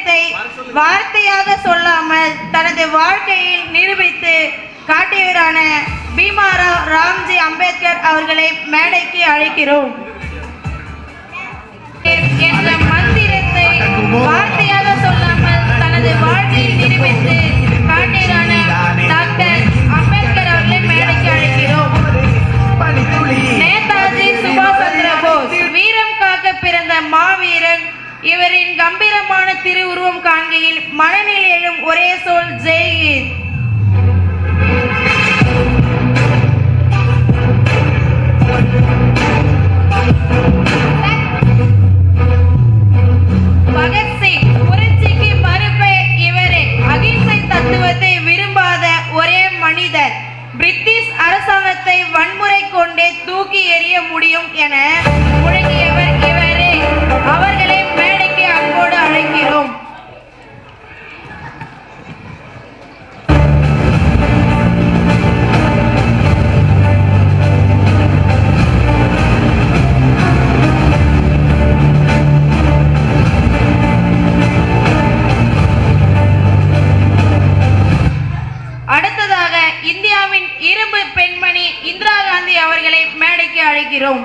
மந்திரத்தை வார்த்தையாக சொல்லாமல் தனது வாழ்க்கையில் நிரூபித்து காட்டியவரான பீமாராவ் ராம்ஜி அம்பேத்கர் அவர்களை மேடைக்கு அழைக்கிறோம். என்ற மந்திரத்தை வார்த்தையாக சொல்லாமல் தனது வாழ்க்கையில் நிரூபித்து காட்டியவரான டாக்டர் அம்பேத்கர் அவர்களை மேடைக்கு அழைக்கிறோம். நேதாஜி சுபாஷ் சந்திர போஸ் வீரம் காக்க பிறந்த மாவீரன். இவரின் கம்பீரமான திருவுருவம் காண்கையில் மனநில் எழும் ஒரே சொல் ஜெய் ஹிந்த். பகத்சிங் புரட்சிக்கு மறுபெயர் இவரே. அகிம்சை தத்துவத்தை விரும்பாத ஒரே மனிதர். பிரிட்டிஷ் அரசாங்கத்தை வன்முறை கொண்டே தூக்கி எறிய முடியும் என முழங்கியவர் இவரே. அவர்களை மேடைக்கு அன்போடு அழைக்கிறோம். அடுத்ததாக இந்தியாவின் இரும்பு பெண்மணி இந்திரா காந்தி அவர்களை மேடைக்கு அழைக்கிறோம்.